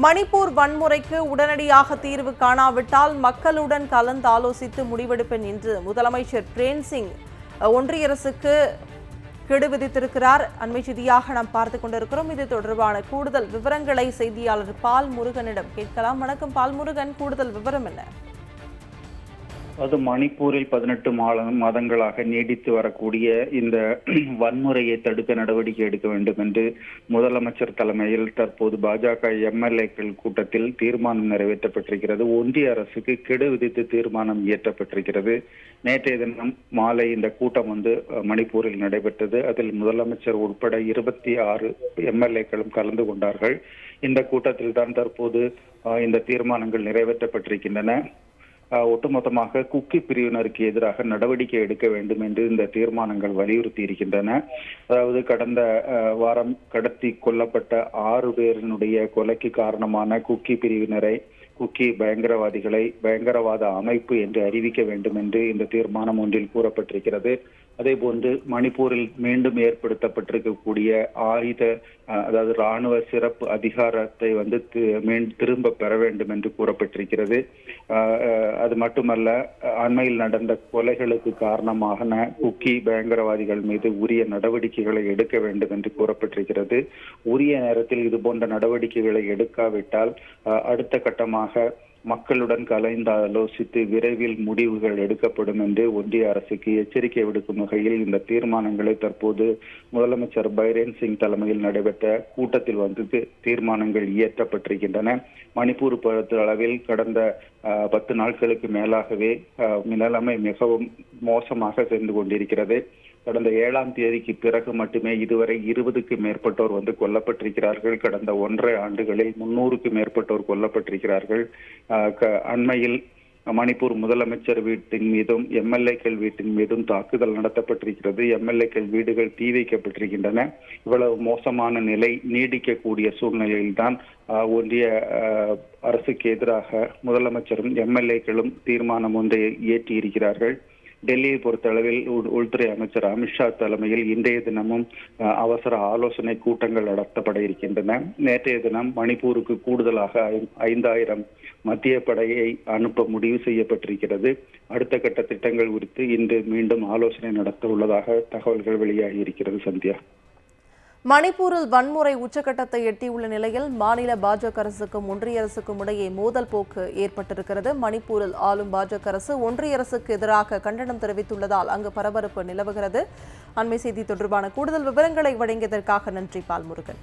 மணிப்பூர் வன்முறைக்கு உடனடியாக தீர்வு காணாவிட்டால் மக்களுடன் கலந்து ஆலோசித்து முடிவெடுப்பேன் என்று முதலமைச்சர் பிரேம்சிங் ஒன்றிய அரசுக்கு கெடு விதித்திருக்கிறார். அண்மை செய்தியாக நாம் பார்த்துக் கொண்டிருக்கிறோம். இது தொடர்பான கூடுதல் விவரங்களை செய்தியாளர் பால் முருகனிடம் கேட்கலாம். வணக்கம் பால் முருகன், கூடுதல் விவரம் என்ன? அது மணிப்பூரில் 18 மாதங்களாக நீடித்து வரக்கூடிய இந்த வன்முறையை தடுக்க நடவடிக்கை எடுக்க வேண்டும் என்று முதலமைச்சர் தலைமையில் தற்போது பாஜக எம்எல்ஏக்கள் கூட்டத்தில் தீர்மானம் நிறைவேற்றப்பட்டிருக்கிறது. ஒன்றிய அரசுக்கு கெடு விதித்து தீர்மானம் இயற்றப்பட்டிருக்கிறது. நேற்றைய தினம் மாலை இந்த கூட்டம் மணிப்பூரில் நடைபெற்றது. அதில் முதலமைச்சர் உட்பட 26 எம்எல்ஏக்களும் கலந்து கொண்டார்கள். இந்த கூட்டத்தில் தான் தற்போது இந்த தீர்மானங்கள் நிறைவேற்றப்பட்டிருக்கின்றன. ஒட்டுமொத்தமாக குக்கி பிரிவினருக்கு எதிராக நடவடிக்கை எடுக்க வேண்டும் என்று இந்த தீர்மானங்கள் வலியுறுத்தி இருக்கின்றன. அதாவது கடந்த வாரம் கடத்தி கொல்லப்பட்ட 6 பேரினுடைய கொலைக்கு காரணமான குக்கி பிரிவினரை, குக்கி பயங்கரவாதிகளை பயங்கரவாத அமைப்பு என்று அறிவிக்க வேண்டும் என்று இந்த தீர்மானம் ஒன்றில் கூறப்பட்டிருக்கிறது. அதே போன்று மணிப்பூரில் மீண்டும் ஏற்படுத்தப்பட்டிருக்கக்கூடிய அதாவது இராணுவ சிறப்பு அதிகாரத்தை திரும்ப பெற வேண்டும் என்று கூறப்பட்டிருக்கிறது. அது மட்டுமல்ல, அண்மையில் நடந்த கொலைகளுக்கு காரணமான குக்கி பயங்கரவாதிகள் மீது உரிய நடவடிக்கைகளை எடுக்க வேண்டும் என்று கூறப்பட்டிருக்கிறது. உரிய நேரத்தில் இது போன்ற நடவடிக்கைகளை எடுக்காவிட்டால் அடுத்த கட்டமாக மக்களுடன் கலந்து ஆலோசித்து விரைவில் முடிவுகள் எடுக்கப்படும் என்று ஒன்றிய அரசுக்கு எச்சரிக்கை விடுக்கும் வகையில் இந்த தீர்மானங்களை தற்போது முதலமைச்சர் பிரேம்சிங் தலைமையில் நடைபெற்ற கூட்டத்தில் தீர்மானங்கள் இயற்றப்பட்டிருக்கின்றன. மணிப்பூர் பொறுத்த அளவில் கடந்த 10 நாட்களுக்கு மேலாகவே நிலைமை மிகவும் மோசமாக சென்று கொண்டிருக்கிறது. கடந்த 7ஆம் தேதிக்கு பிறகு மட்டுமே இதுவரை 20க்கும் மேற்பட்டோர் கொல்லப்பட்டிருக்கிறார்கள். கடந்த 1.5 ஆண்டுகளில் 300க்கும் மேற்பட்டோர் கொல்லப்பட்டிருக்கிறார்கள். அண்மையில் மணிப்பூர் முதலமைச்சர் வீட்டின் மீதும் எம்எல்ஏக்கள் வீட்டின் மீதும் தாக்குதல் நடத்தப்பட்டிருக்கிறது. எம்எல்ஏக்கள் வீடுகள் தீ வைக்கப்பட்டிருக்கின்றன. இவ்வளவு மோசமான நிலை நீடிக்கக்கூடிய சூழ்நிலையில்தான் ஒன்றிய அரசுக்கு எதிராக முதலமைச்சரும் எம்எல்ஏக்களும் தீர்மானம் ஒன்றை இயற்றியிருக்கிறார்கள். டெல்லியை பொறுத்தளவில் உள்துறை அமைச்சர் அமித்ஷா தலைமையில் இன்றைய தினமும் அவசர ஆலோசனை கூட்டங்கள் நடத்தப்பட இருக்கின்றன. நேற்றைய தினம் மணிப்பூருக்கு கூடுதலாக 5000 மத்திய படையை அனுப்ப முடிவு செய்யப்பட்டிருக்கிறது. அடுத்த கட்ட திட்டங்கள் குறித்து இன்று மீண்டும் ஆலோசனை நடத்த உள்ளதாக தகவல்கள் வெளியாகி இருக்கிறது. சந்தியா, மணிப்பூரில் வன்முறை உச்சகட்டத்தை எட்டியுள்ள நிலையில் மாநில பாஜக அரசுக்கும் ஒன்றிய அரசுக்கும் இடையே மோதல் போக்கு ஏற்பட்டிருக்கிறது. மணிப்பூரில் ஆளும் பாஜக அரசு ஒன்றிய அரசுக்கு எதிராக கண்டனம் தெரிவித்துள்ளதால் அங்கு பரபரப்பு நிலவுகிறது. அண்மை செய்தி தொடர்பான கூடுதல் விவரங்களை வழங்கியதற்காக நன்றி பால்முருகன்.